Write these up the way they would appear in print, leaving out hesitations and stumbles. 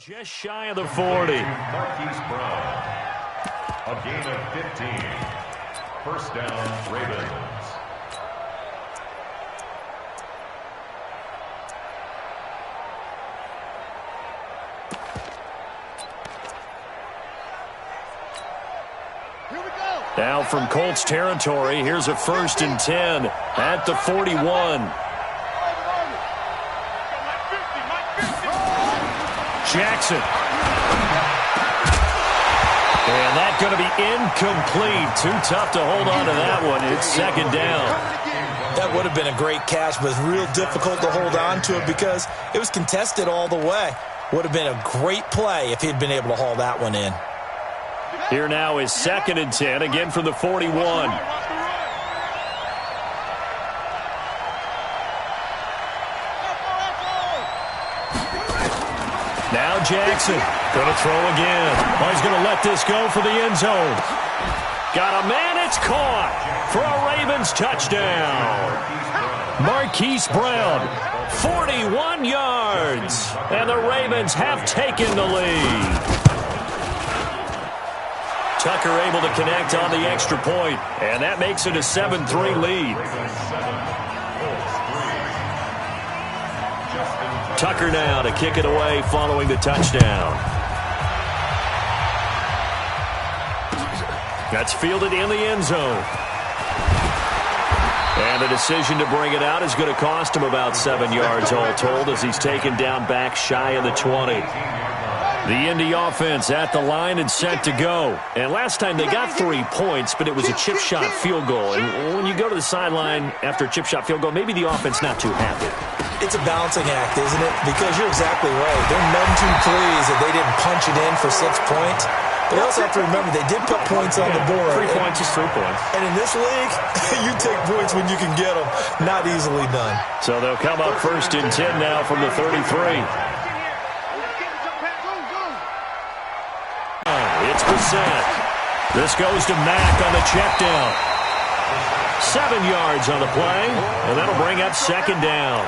Just shy of the 40. Marquise Brown. A gain of 15. First down, Ravens. Now from Colts territory, here's a 1st and 10 at the 41. Jackson. And that's going to be incomplete. Too tough to hold on to that one. It's 2nd down. That would have been a great catch, but it's real difficult to hold on to it because it was contested all the way. Would have been a great play if he'd been able to haul that one in. Here now is 2nd and 10, again from the 41. Now Jackson, going to throw again. Oh, he's going to let this go for the end zone. Got a man, it's caught for a Ravens touchdown. Marquise Brown, 41 yards, and the Ravens have taken the lead. Tucker able to connect on the extra point, and that makes it a 7-3 lead. Tucker now to kick it away following the touchdown. That's fielded in the end zone. And the decision to bring it out is going to cost him about 7 yards all told as he's taken down back shy of the 20. The Indy offense at the line and set to go. And last time they got 3 points, but it was a chip shot field goal. And when you go to the sideline after a chip shot field goal, maybe the offense not too happy. It's a balancing act, isn't it? Because you're exactly right. They're none too pleased that they didn't punch it in for 6 points. But you also have to remember, they did put points on the board. 3 points is 3 points. And in this league, you take points when you can get them. Not easily done. So they'll come up 1st and 10 now from the 33. It's Brissett. This goes to Mack on the check down. 7 yards on the play, and that'll bring up 2nd down.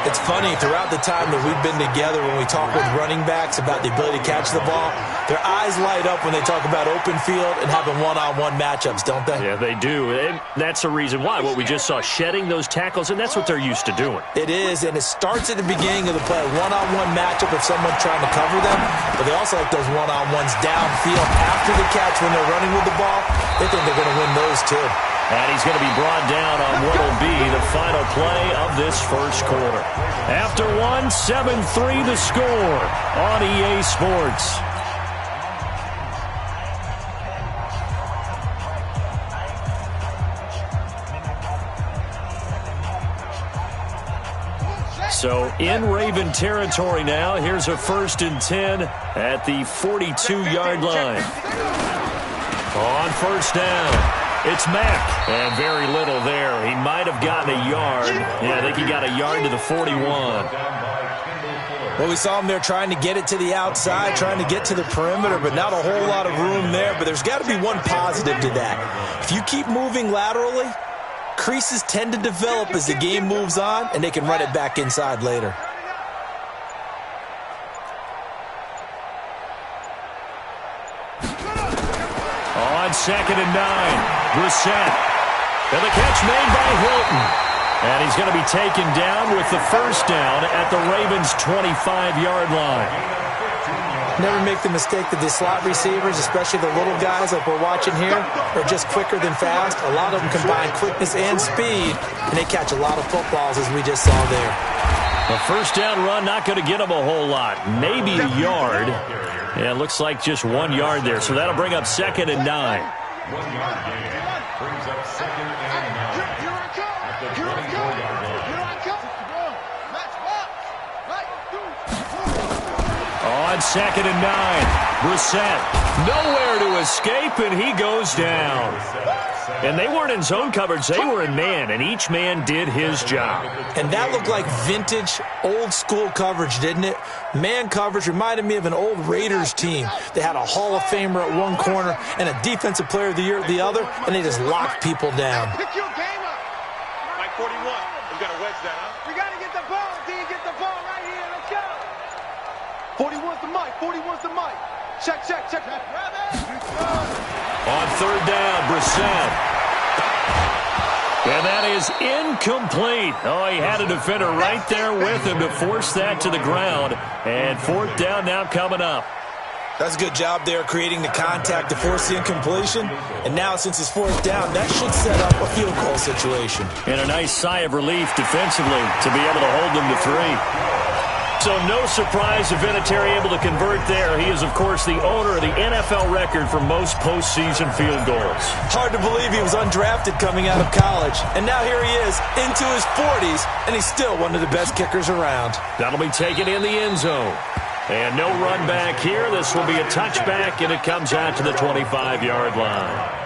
It's funny, throughout the time that we've been together, when we talk with running backs about the ability to catch the ball, their eyes light up when they talk about open field and having one-on-one matchups, don't they? Yeah, they do. And that's the reason why. What we just saw, shedding those tackles, and that's what they're used to doing. It is, and it starts at the beginning of the play, one-on-one matchup if someone's trying to cover them, but they also like those one-on-ones downfield after the catch when they're running with the ball. They think they're going to win those, too. And he's going to be brought down on what will be the final play of this first quarter. After 1, 7-3 the score on EA Sports. So in Raven territory now, here's a 1st and 10 at the 42-yard line. On 1st down. It's Mack, and very little there. He might have gotten a yard. Yeah, I think he got a yard to the 41. Well, we saw him there trying to get it to the outside, trying to get to the perimeter, but not a whole lot of room there. But there's got to be one positive to that. If you keep moving laterally, creases tend to develop as the game moves on, and they can run it back inside later. On 2nd and 9. Brissett. And the catch made by Hilton. And he's going to be taken down with the 1st down at the Ravens' 25-yard line. Never make the mistake that the slot receivers, especially the little guys like we're watching here, are just quicker than fast. A lot of them combine quickness and speed, and they catch a lot of footballs, as we just saw there. A 1st down run, not going to get them a whole lot. Maybe a yard. Yeah, it looks like just 1 yard there. So that'll bring up 2nd and 9. 1 yard gain brings up 2nd and 9. At the 24-yard line. On 2nd and 9, Brissett nowhere to escape, and he goes down. And they weren't in zone coverage, they were in man, and each man did his job. And that looked like vintage, old-school coverage, didn't it? Man coverage reminded me of an old Raiders team. They had a Hall of Famer at one corner and a Defensive Player of the Year at the other, and they just locked people down. Pick your game up. Mike 41, we got to wedge that, huh? We got to get the ball, D. Get the ball right here. Let's go. 41's the mic. 41's the mic. Check. On third down, Brissett. And that is incomplete. Oh, he had a defender right there with him to force that to the ground. And fourth down now coming up. That's a good job there creating the contact to force the incompletion. And now since it's fourth down, that should set up a field goal situation. And a nice sigh of relief defensively to be able to hold them to 3. So no surprise if Vinatieri able to convert there. He is, of course, the owner of the NFL record for most postseason field goals. Hard to believe he was undrafted coming out of college. And now here he is into his 40s, and he's still one of the best kickers around. That'll be taken in the end zone. And no run back here. This will be a touchback, and it comes out to the 25-yard line.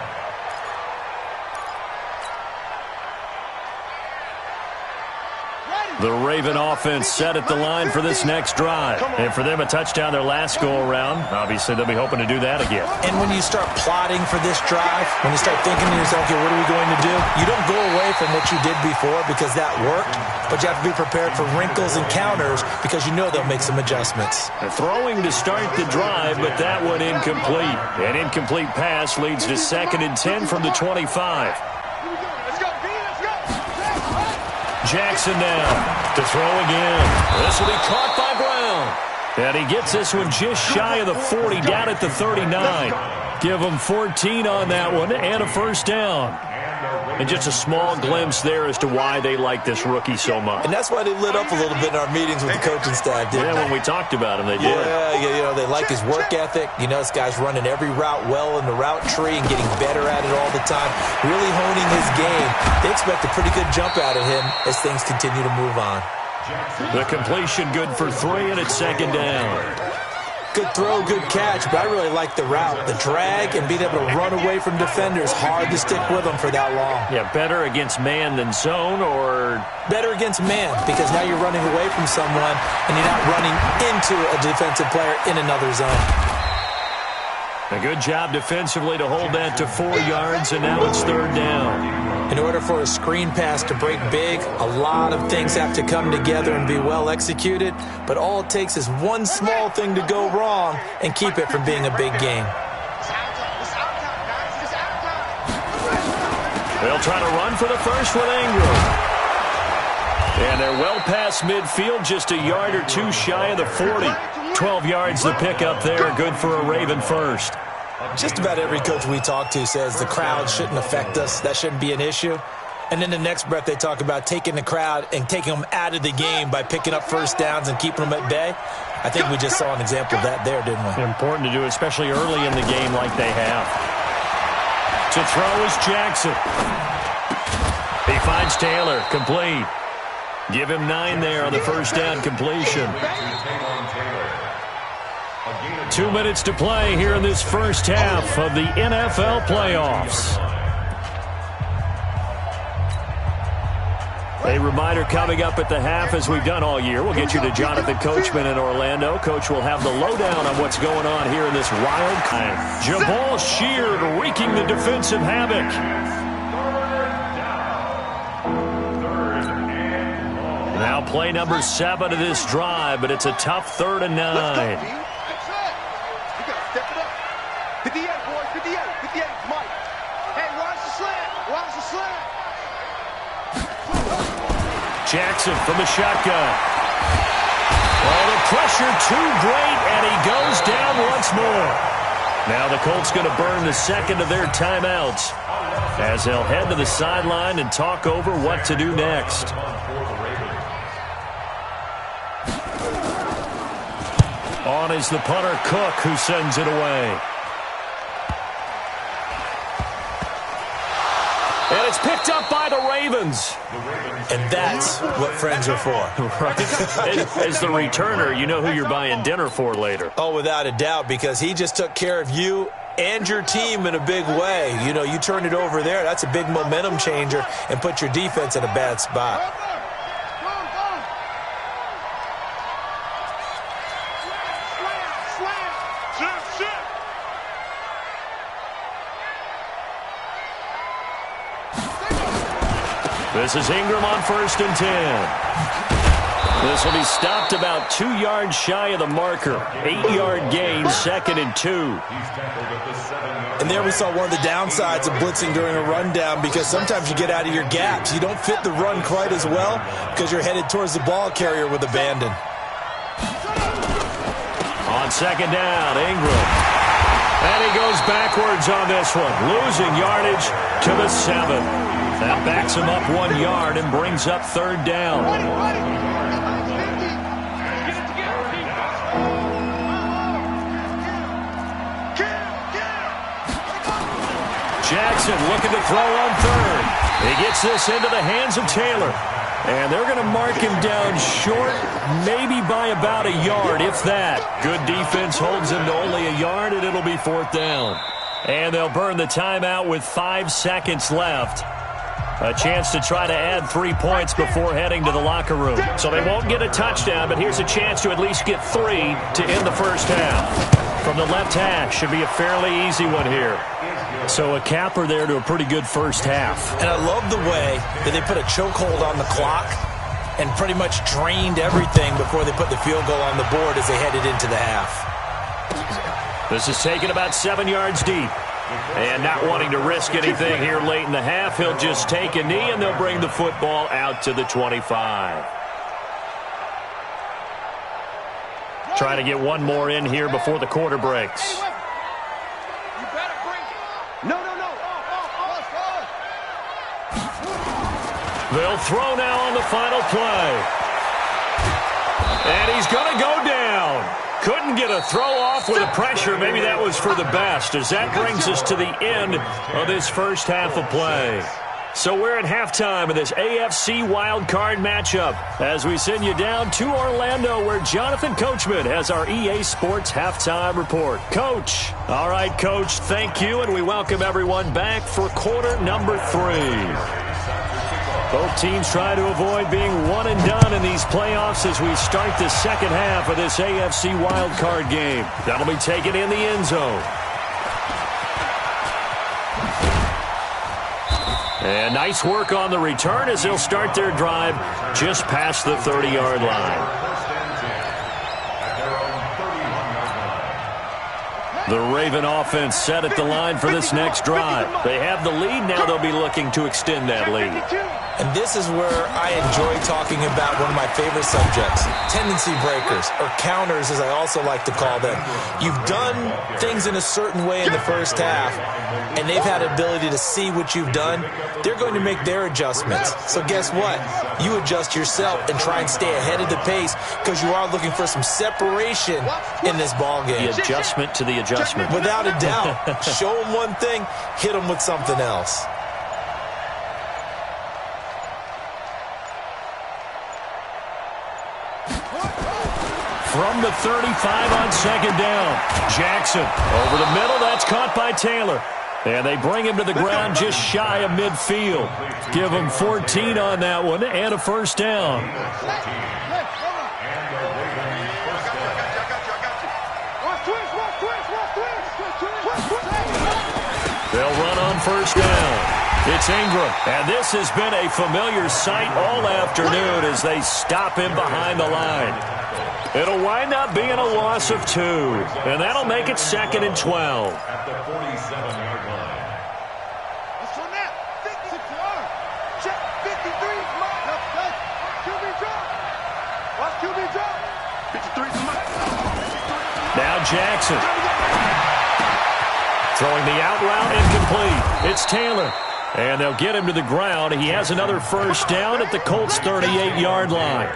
The Raven offense set at the line for this next drive. And for them, a touchdown their last go-around. Obviously, they'll be hoping to do that again. And when you start plotting for this drive, when you start thinking to yourself, okay, what are we going to do? You don't go away from what you did before because that worked, but you have to be prepared for wrinkles and counters because you know they'll make some adjustments. They're throwing to start the drive, but that one incomplete. An incomplete pass leads to 2nd and 10 from the 25. Jackson now to throw again. This will be caught by Brown. And he gets this one just shy of the 40, down at the 39. Give him 14 on that one and a first down. And just a small glimpse there as to why they like this rookie so much. And that's why they lit up a little bit in our meetings with the coaching staff, didn't they? When we talked about him, they did. Yeah, you know, they like his work ethic. You know, this guy's running every route well in the route tree and getting better at it all the time, really honing his game. They expect a pretty good jump out of him as things continue to move on. The completion good for 3, and it's 2nd down. Good throw, good catch, but I really like the route. The drag and being able to run away from defenders, hard to stick with them for that long. Yeah, better against man than zone, or? Better against man, because now you're running away from someone and you're not running into a defensive player in another zone. A good job defensively to hold that to 4 yards, and now it's 3rd down. In order for a screen pass to break big, a lot of things have to come together and be well executed, but all it takes is one small thing to go wrong and keep it from being a big game. They'll try to run for the first with Ingram. And they're well past midfield, just a yard or two shy of the 40. 12 yards the pickup there, good for a Raven first. Just about every coach we talk to says the crowd shouldn't affect us. That shouldn't be an issue. And in the next breath, they talk about taking the crowd and taking them out of the game by picking up first downs and keeping them at bay. I think we just saw an example of that there, didn't we? Important to do, especially early in the game like they have. To throw is Jackson. He finds Taylor, complete. Give him 9 there on the first down completion. 2 minutes to play here in this first half of the NFL playoffs. A reminder coming up at the half, as we've done all year. We'll get you to Jonathan Coachman in Orlando. Coach will have the lowdown on what's going on here in this wild time. Jabal Sheard wreaking the defensive havoc. Now play number 7 of this drive, but it's a tough 3rd and 9. 58, boys, 58, 58, Mike. Hey, watch the slant, watch the slant. Jackson from the shotgun. Oh, the pressure too great, and he goes down once more. Now the Colts going to burn the 2nd of their timeouts as they'll head to the sideline and talk over what to do next. On is the punter, Cook, who sends it away. And it's picked up by the Ravens. And that's what friends are for. Right. As the returner, you know who you're buying dinner for later. Oh, without a doubt, because he just took care of you and your team in a big way. You know, you turn it over there, that's a big momentum changer and put your defense in a bad spot. This is Ingram on 1st and 10. This will be stopped about 2 yards shy of the marker. 8-yard gain, 2nd and 2. And there we saw one of the downsides of blitzing during a rundown, because sometimes you get out of your gaps. You don't fit the run quite as well because you're headed towards the ball carrier with abandon. On 2nd down, Ingram. And he goes backwards on this one, losing yardage to the 7. That backs him up 1 yard and brings up 3rd down. Jackson looking to throw on 3rd. He gets this into the hands of Taylor. And they're going to mark him down short, maybe by about a yard, if that. Good defense holds him to only a yard, and it'll be 4th down. And they'll burn the timeout with 5 seconds left. A chance to try to add 3 points before heading to the locker room. So they won't get a touchdown, but here's a chance to at least get 3 to end the first half. From the left hash, should be a fairly easy one here. So a capper there to a pretty good first half. And I love the way that they put a chokehold on the clock and pretty much drained everything before they put the field goal on the board as they headed into the half. This is taken about 7 yards deep. And not wanting to risk anything here late in the half, he'll just take a knee and they'll bring the football out to the 25. Trying to get one more in here before the quarter breaks. They'll throw now on the final play. And he's going to go down. Couldn't get a throw off with the pressure. Maybe that was for the best, as that brings us to the end of this first half of play. So we're at halftime of this AFC wildcard matchup as we send you down to Orlando, where Jonathan Coachman has our EA Sports halftime report. Coach. All right, Coach, thank you, and we welcome everyone back for quarter number 3. Both teams try to avoid being one and done in these playoffs as we start the second half of this AFC wildcard game. That'll be taken in the end zone. And nice work on the return as they'll start their drive just past the 30-yard line. The Raven offense set at the line for this next drive. They have the lead. Now they'll be looking to extend that lead. And this is where I enjoy talking about one of my favorite subjects, tendency breakers, or counters as I also like to call them. You've done things in a certain way in the first half, and they've had the ability to see what you've done. They're going to make their adjustments. So guess what? You adjust yourself and try and stay ahead of the pace because you are looking for some separation in this ball game. The adjustment to the adjustment. Without a doubt. Show them one thing, hit them with something else. From the 35 on second down. Jackson over the middle. That's caught by Taylor. And they bring him to the ground just shy of midfield. Give him 14 on that one and a first down. They'll run on first down. It's Ingram. And this has been a familiar sight all afternoon as they stop him behind the line. It'll wind up being a loss of 2. And that'll make it 2nd and 12. At the 47-yard line. Let's go now. 56 yards. Check. 53. QB drop. Watch QB drop. 53's mine. Now Jackson. Throwing the out route incomplete. It's Taylor. And they'll get him to the ground. He has another first down at the Colts' 38-yard line.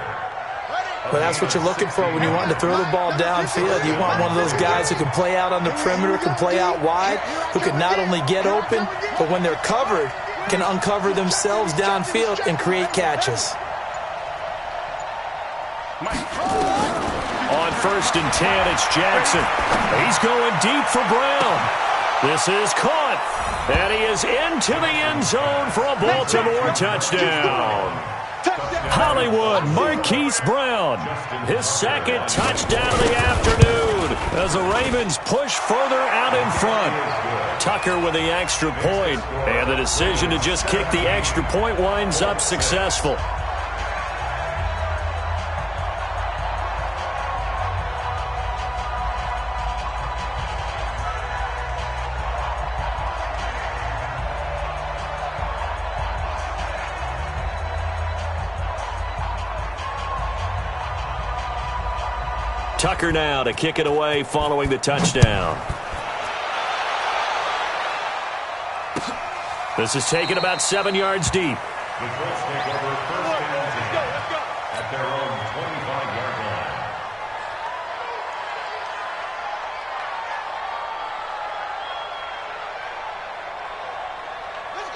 Well, that's what you're looking for when you want to throw the ball downfield. You want one of those guys who can play out on the perimeter, can play out wide, who can not only get open, but when they're covered, can uncover themselves downfield and create catches. On 1st and 10, it's Jackson. He's going deep for Brown. This is caught. And he is into the end zone for a Baltimore touchdown. Hollywood Marquise Brown, his second touchdown of the afternoon as the Ravens push further out in front. Tucker with the extra point, and the decision to just kick the extra point winds up successful. Tucker now to kick it away following the touchdown. This is taken about 7 yards deep. The Colts take over first and 10 at their own 25-yard line.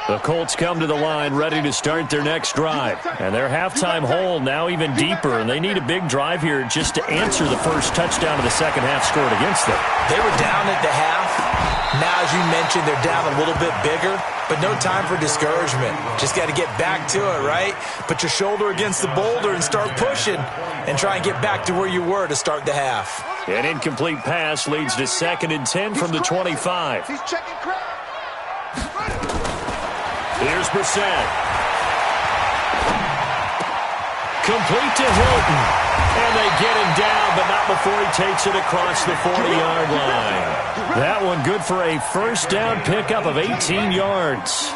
The Colts come to the line ready to start their next drive. And their halftime hole now even deeper, and they need a big drive here just to answer the first touchdown of the second half scored against them. They were down at the half. Now, as you mentioned, they're down a little bit bigger, but no time for discouragement. Just got to get back to it, right? Put your shoulder against the boulder and start pushing and try and get back to where you were to start the half. An incomplete pass leads to 2nd and 10 from the 25. He's checking crowd. Here's Brissett. Complete to Hilton. And they get him down, but not before he takes it across the 40-yard line. That one good for a first down pickup of 18 yards.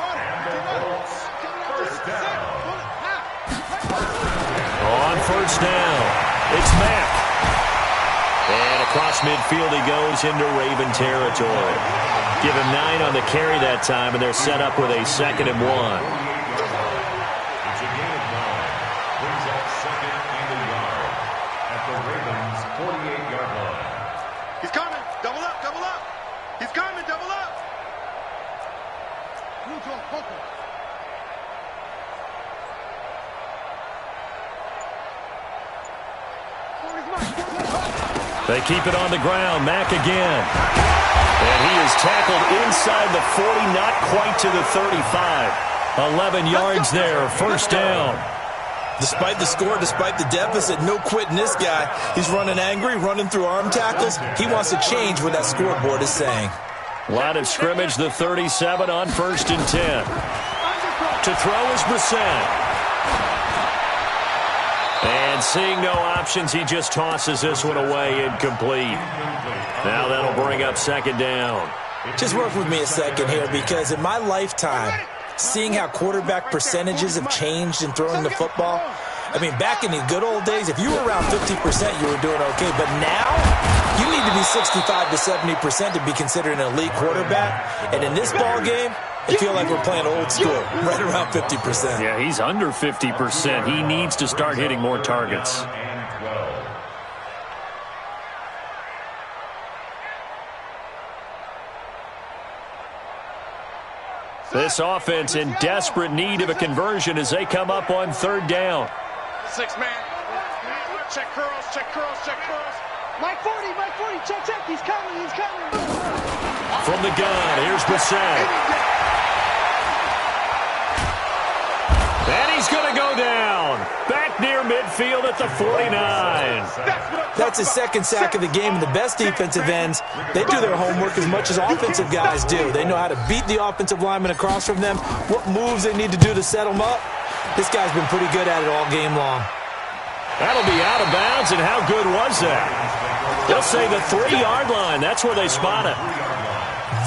On first down, it's Mack. And across midfield he goes into Raven territory. Give him 9 on the carry that time, and they're set up with a 2nd and 1. It's a gain of 9. Brings up 2nd and a yard at the Ravens' 48-yard line. He's coming. Double up, double up. He's coming, double up. They keep it on the ground. Mack again. And he is tackled inside the 40, not quite to the 35. 11 yards there, first down. Despite the score, despite the deficit, no quitting this guy. He's running angry, running through arm tackles. He wants to change what that scoreboard is saying. Line of scrimmage, the 37 on 1st and 10. To throw is Brissett. And seeing no options, he just tosses this one away, incomplete. Now that'll bring up 2nd down. Just work with me a second here, because in my lifetime, seeing how quarterback percentages have changed in throwing the football, I mean, back in the good old days, if you were around 50%, you were doing okay. But now, you need to be 65 to 70% to be considered an elite quarterback. And in this ball game, I feel like we're playing old school, right around 50%. Yeah, he's under 50%. He needs to start hitting more targets. This offense in desperate need of a conversion as they come up on 3rd down. 6-man. Check curls, check curls, check curls. Mike 40, check, check. He's coming, he's coming. From the gun, here's Brissett. And he's going to go down. Back near midfield at the 49. That's his 2nd sack of the game, and the best defensive ends, they do their homework as much as offensive guys do. They know how to beat the offensive lineman across from them, what moves they need to do to set them up. This guy's been pretty good at it all game long. That'll be out of bounds, and how good was that? They'll say the 3-yard line. That's where they spot it.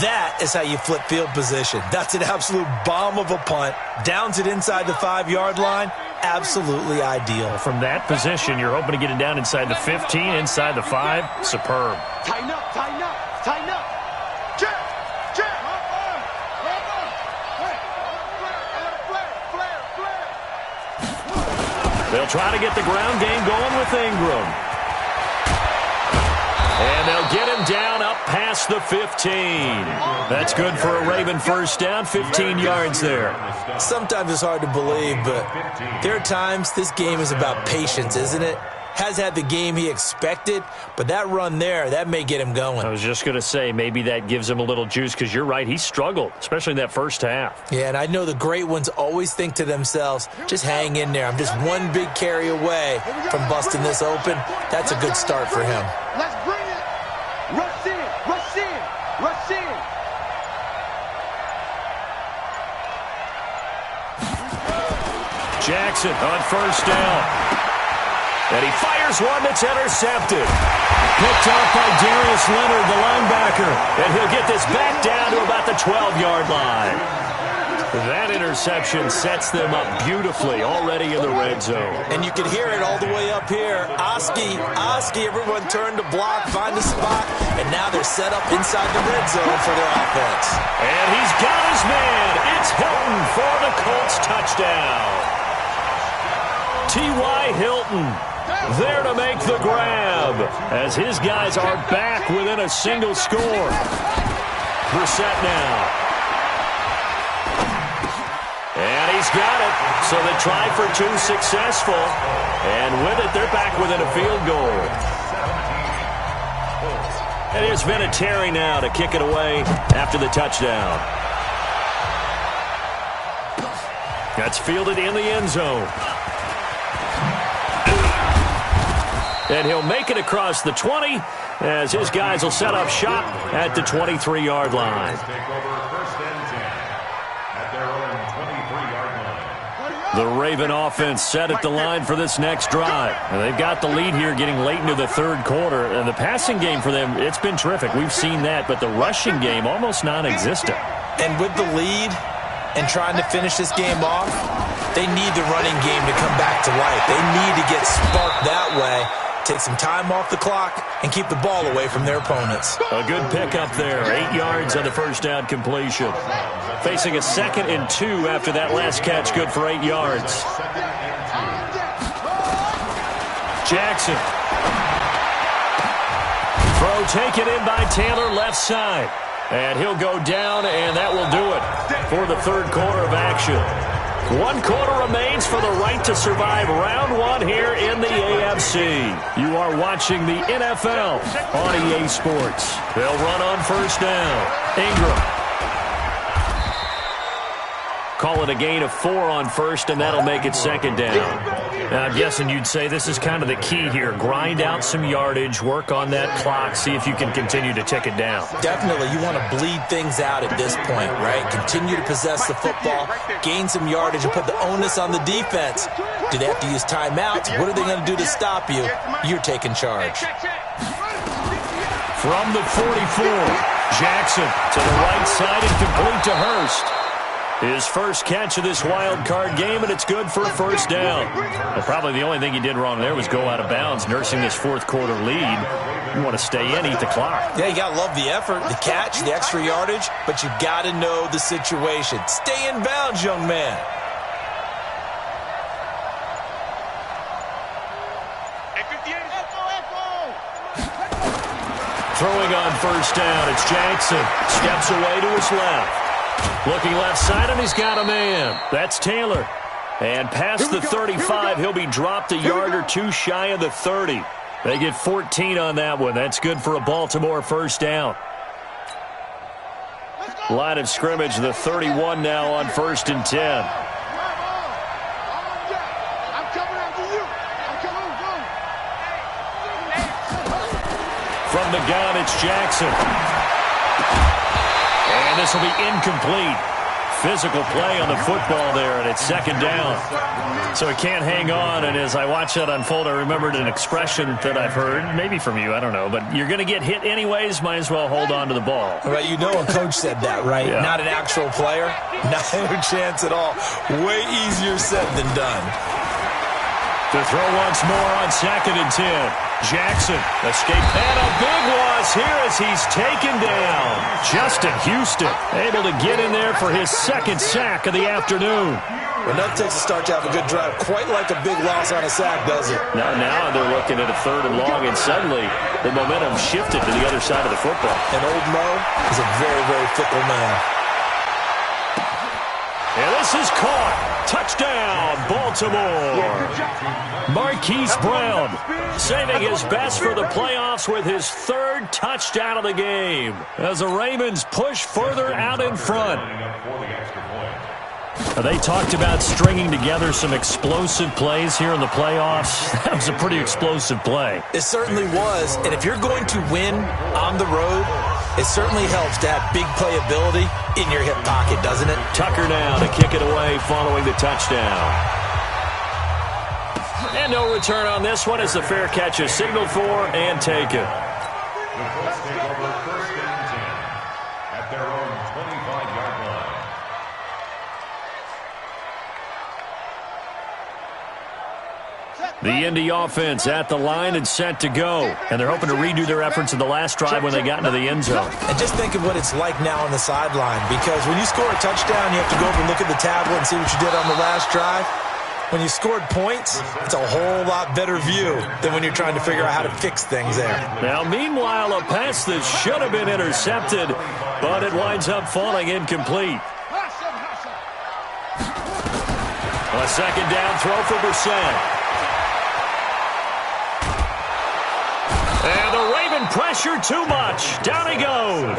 That is how you flip field position. That's an absolute bomb of a punt. Downs it inside the 5-yard line. Absolutely ideal. From that position, you're hoping to get it down inside the 15, inside the 5. Superb. Tighten up, tighten up, tighten up. Check, check. They'll try to get the ground game going with Ingram. And they'll get him down up past the 15. That's good for a Raven first down, 15 yards there. Sometimes it's hard to believe, but there are times this game is about patience, isn't it? Has had the game he expected, but that run there, that may get him going. I was just going to say, maybe that gives him a little juice, because you're right, he struggled, especially in that first half. Yeah, and I know the great ones always think to themselves, just hang in there. I'm just one big carry away from busting this open. That's a good start for him. Let's bring it. Rush in, rush in, rush in. Jackson on first down. And he fires one that's intercepted. Picked off by Darius Leonard, the linebacker. And he'll get this back down to about the 12-yard line. That interception sets them up beautifully already in the red zone. And you can hear it all the way up here. Oski, everyone turned to block, find a spot, and now they're set up inside the red zone for their offense. And he's got his man. It's Hilton for the Colts touchdown. T.Y. Hilton there to make the grab as his guys are back within a single score. Brissett now. And he's got it. So the try for two successful. And with it, they're back within a field goal. And here's Vinatieri now to kick it away after the touchdown. That's fielded in the end zone. And he'll make it across the 20 as his guys will set up shop at the 23-yard line. The Raven offense set at the line for this next drive. And they've got the lead here getting late into the third quarter. And the passing game for them, it's been terrific. We've seen that. But the rushing game, almost non-existent. And with the lead and trying to finish this game off, they need the running game to come back to life. They need to get sparked that way, take some time off the clock, and keep the ball away from their opponents. A good pickup there. 8 yards on the first down completion. Facing a 2nd and 2 after that last catch, good for 8 yards. Jackson. Throw taken in by Taylor, left side. And he'll go down, and that will do it for the third quarter of action. 1 quarter remains for the right to survive round 1 here in the AFC. You are watching the NFL on EA Sports. They'll run on first down. Ingram. Call it a gain of 4 on first, and that'll make it 2nd down. Now, I'm guessing you'd say this is kind of the key here. Grind out some yardage, work on that clock, see if you can continue to tick it down. Definitely. You want to bleed things out at this point, right? Continue to possess the football, gain some yardage, and put the onus on the defense. Do they have to use timeouts? What are they going to do to stop you? You're taking charge. From the 44, Jackson to the right side and complete to Hurst. His first catch of this wild card game, and it's good for a first down. Well, probably the only thing he did wrong there was go out of bounds, nursing this fourth quarter lead. You want to stay in, eat the clock. Yeah, you got to love the effort, the catch, the extra yardage, but you got to know the situation. Stay in bounds, young man. Throwing on first down, it's Jackson. Steps away to his left. Looking left side, and he's got a man. That's Taylor. And past the 35, he'll be dropped a yard or two shy of the 30. They get 14 on that one. That's good for a Baltimore first down. Line of scrimmage, the 31 now on 1st and 10. From the gun, it's Jackson. And this will be incomplete. Physical play on the football there, and it's 2nd down. So he can't hang on, and as I watch that unfold, I remembered an expression that I've heard, maybe from you, I don't know, but you're going to get hit anyways, might as well hold on to the ball. Right, you know a coach said that, right? Yeah. Not an actual player. Not a chance at all. Way easier said than done. To throw once more on 2nd and 10. Jackson, escape, and a big loss here as he's taken down. Justin Houston able to get in there for his 2nd sack of the afternoon. Well, that takes a start to have a good drive. Quite like a big loss on a sack, does it? Now they're looking at a 3rd and long, and suddenly the momentum shifted to the other side of the football. And old Mo is a very, very fickle man. And this is caught. Touchdown, Baltimore. Marquise Brown saving his best for the playoffs with his 3rd touchdown of the game as the Ravens push further out in front. They talked about stringing together some explosive plays here in the playoffs. That was a pretty explosive play. It certainly was. And if you're going to win on the road, it certainly helps to have big playability in your hip pocket, doesn't it? Tucker now to kick it away following the touchdown. And no return on this one as the fair catch is signaled for and taken. The Colts take over 1st and 10 at their own 25-yard line. The Indy offense at the line and set to go. And they're hoping to redo their efforts in the last drive when they got into the end zone. And just think of what it's like now on the sideline, because when you score a touchdown, you have to go over and look at the tablet and see what you did on the last drive. When you scored points, it's a whole lot better view than when you're trying to figure out how to fix things there. Now, meanwhile, a pass that should have been intercepted, but it winds up falling incomplete. A second down throw for Brissett. And the Raven pressure too much. Down he goes.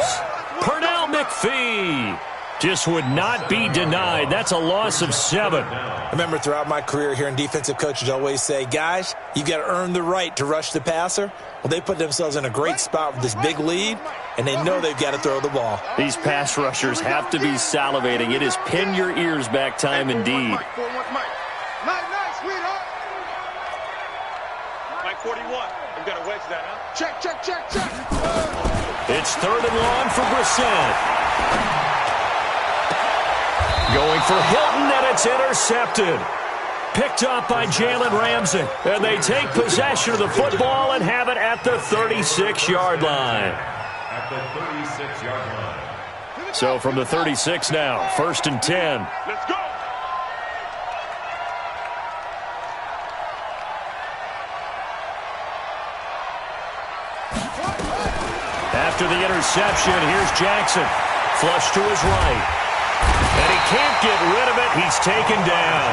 Pernell McPhee just would not be denied. That's a loss of 7. Remember, throughout my career here in defensive coaches always say, guys, you got to earn the right to rush the passer. Well, they put themselves in a great spot with this big lead, and they know they've got to throw the ball. These pass rushers have to be salivating. It is pin your ears back time indeed. Mike 41. We've got to wedge that, huh? Check. It's 3rd and long for Brissett. Going for Hilton, and it's intercepted. Picked up by Jalen Ramsey. And they take possession of the football and have it at the 36-yard line. At the 36-yard line. So from the 36 now, 1st and 10. Let's go. After the interception, here's Jackson. Flush to his right. And he can't get rid of it. He's taken down.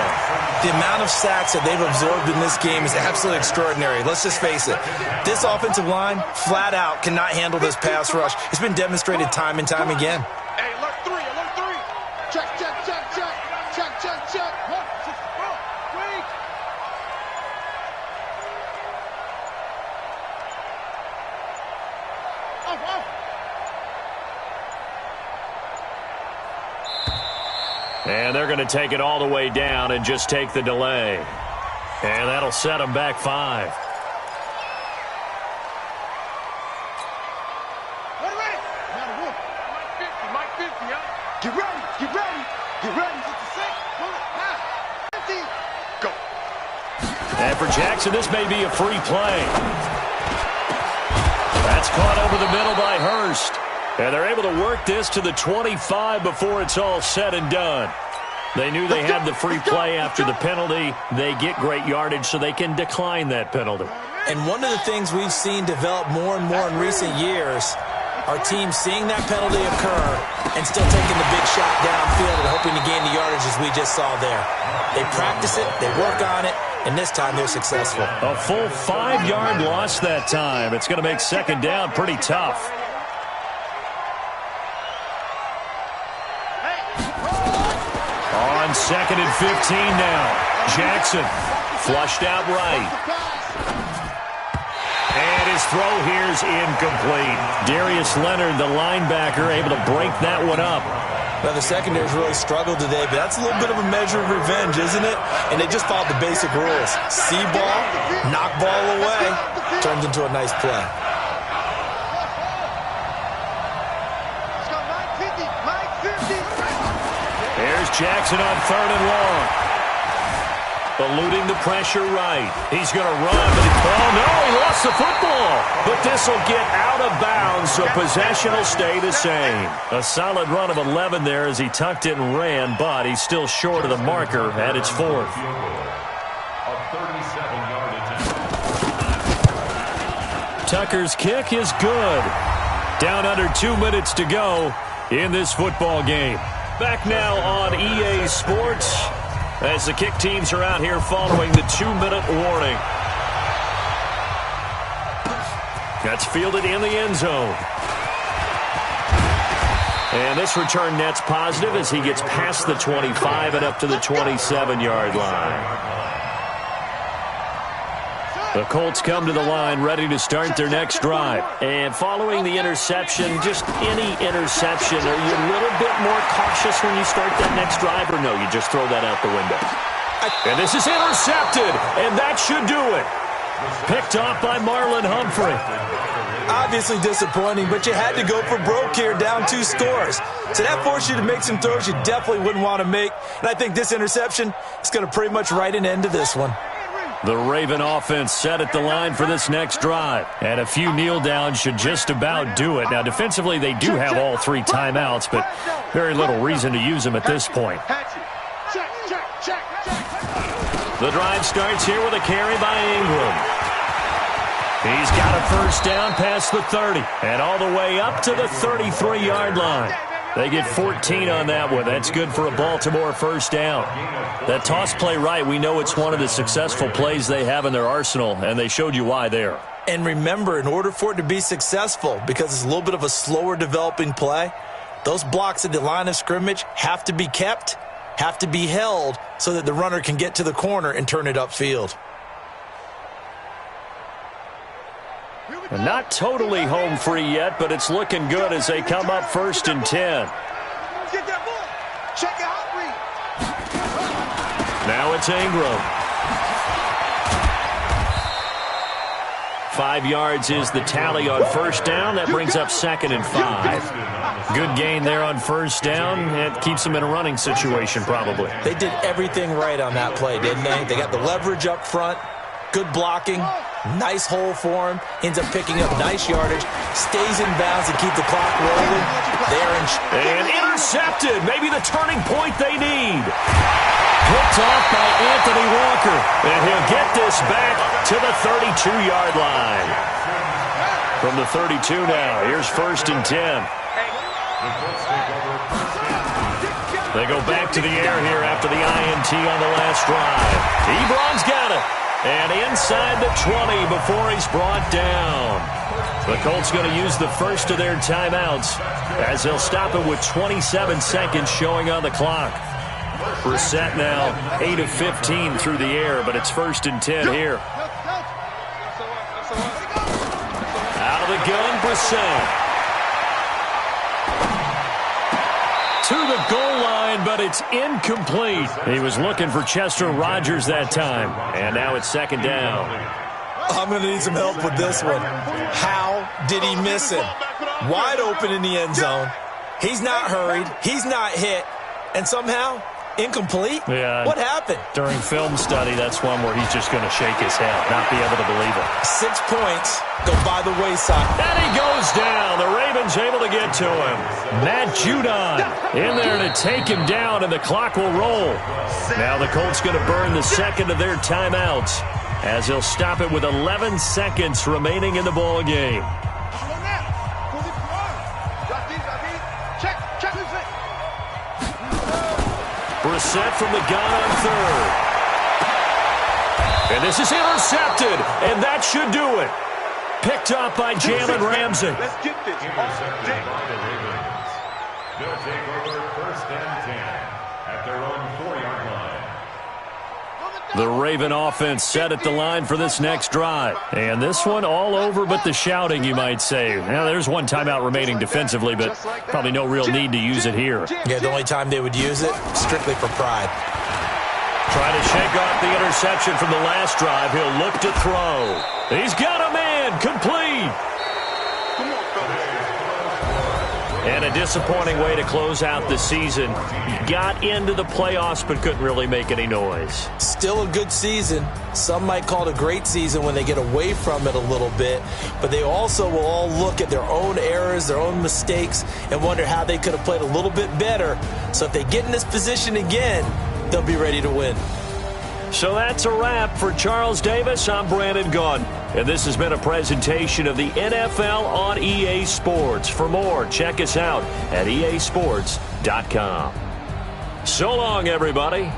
The amount of sacks that they've absorbed in this game is absolutely extraordinary. Let's just face it. This offensive line, flat out, cannot handle this pass rush. It's been demonstrated time and time again. Hey, alert 3. Check. Wait. And they're going to take it all the way down and just take the delay. And that'll set them back 5. Mike 50, huh? Get ready. Go. And for Jackson, this may be a free play. That's caught over the middle by Hurst. And they're able to work this to the 25 before it's all said and done. They knew they had the free play after the penalty. They get great yardage so they can decline that penalty. And one of the things we've seen develop more and more in recent years are teams seeing that penalty occur and still taking the big shot downfield and hoping to gain the yardage as we just saw there. They practice it, they work on it, and this time they're successful. A full 5-yard loss that time. It's going to make second down pretty tough. On 2nd and 15 now. Jackson flushed out right. And his throw here's incomplete. Darius Leonard, the linebacker, able to break that one up. Now, the secondary's really struggled today, but that's a little bit of a measure of revenge, isn't it? And they just followed the basic rules. See ball, knock ball away, turns into a nice play. There's Jackson on 3rd and long. Eluding the pressure right. He's going to run, but he lost the football. But this will get out of bounds, so possession will stay the same. A solid run of 11 there as he tucked it and ran, but he's still short of the marker at its 4th. A 37-yard attempt. Tucker's kick is good. Down under 2 minutes to go in this football game. Back now on EA Sports as the kick teams are out here following the 2-minute warning. That's fielded in the end zone. And this return net's positive as he gets past the 25 and up to the 27-yard line. The Colts come to the line ready to start their next drive. And following the interception, just any interception, are you a little bit more cautious when you start that next drive, or no, you just throw that out the window? And this is intercepted, and that should do it. Picked off by Marlon Humphrey. Obviously disappointing, but you had to go for broke here, down 2 scores. So that forced you to make some throws you definitely wouldn't want to make. And I think this interception is going to pretty much write an end to this one. The Raven offense set at the line for this next drive. And a few kneel downs should just about do it. Now, defensively, they do have all 3 timeouts, but very little reason to use them at this point. The drive starts here with a carry by Ingram. He's got a first down past the 30 and all the way up to the 33-yard line. They get 14 on that one. That's good for a Baltimore first down. That toss play right, we know it's one of the successful plays they have in their arsenal, and they showed you why there. And remember, in order for it to be successful, because it's a little bit of a slower developing play, those blocks at the line of scrimmage have to be kept, have to be held, so that the runner can get to the corner and turn it upfield. And not totally home free yet, but it's looking good as they come up 1st and 10. Get that ball. Check it out, read. Now it's Ingram. 5 yards is the tally on first down. That brings up 2nd and 5. Good gain there on first down. It keeps them in a running situation probably. They did everything right on that play, didn't they? They got the leverage up front, good blocking, nice hole for him, ends up picking up nice yardage, stays in bounds to keep the clock rolling. And intercepted, maybe the turning point they need. Picked off by Anthony Walker, and he'll get this back to the 32-yard line. From the 32 now, here's 1st and 10. They go back to the air here after the INT on the last drive. Ebron's got it. And inside the 20 before he's brought down. The Colts going to use the first of their timeouts as they'll stop it with 27 seconds showing on the clock. Brissett now 8 of 15 through the air, but it's 1st and 10 here. Out of the gun, Brissett. To the goal line, but it's incomplete. He was looking for Chester Rogers that time, and now it's 2nd down. I'm going to need some help with this one. How did he miss him? Wide open in the end zone. He's not hurried. He's not hit. And somehow, incomplete? Yeah. What happened? During film study, that's one where he's just going to shake his head, not be able to believe it. 6 points go by the wayside. And he goes down. The Ravens able to get to him. Matt Judon in there to take him down, and the clock will roll. Now the Colts going to burn the second of their timeouts as they'll stop it with 11 seconds remaining in the ball game. Brissett from the gun on 3rd. And this is intercepted, and that should do it. Picked up by Jalen Ramsey. Let's get this. Intercepted by the Ravens. They'll take over 1st and 10 at their own 4-yard line. The Raven offense set at the line for this next drive. And this one all over but the shouting, you might say. Now, there's one timeout remaining defensively, but probably no real need to use it here. Yeah, the only time they would use it, strictly for pride. Trying to shake off the interception from the last drive. He'll look to throw. He's got a man, complete. And a disappointing way to close out the season. Got into the playoffs but couldn't really make any noise. Still a good season. Some might call it a great season when they get away from it a little bit. But they also will all look at their own errors, their own mistakes, and wonder how they could have played a little bit better. So if they get in this position again, they'll be ready to win. So that's a wrap for Charles Davis. I'm Brandon Gunn, and this has been a presentation of the NFL on EA Sports. For more, check us out at easports.com. So long, everybody.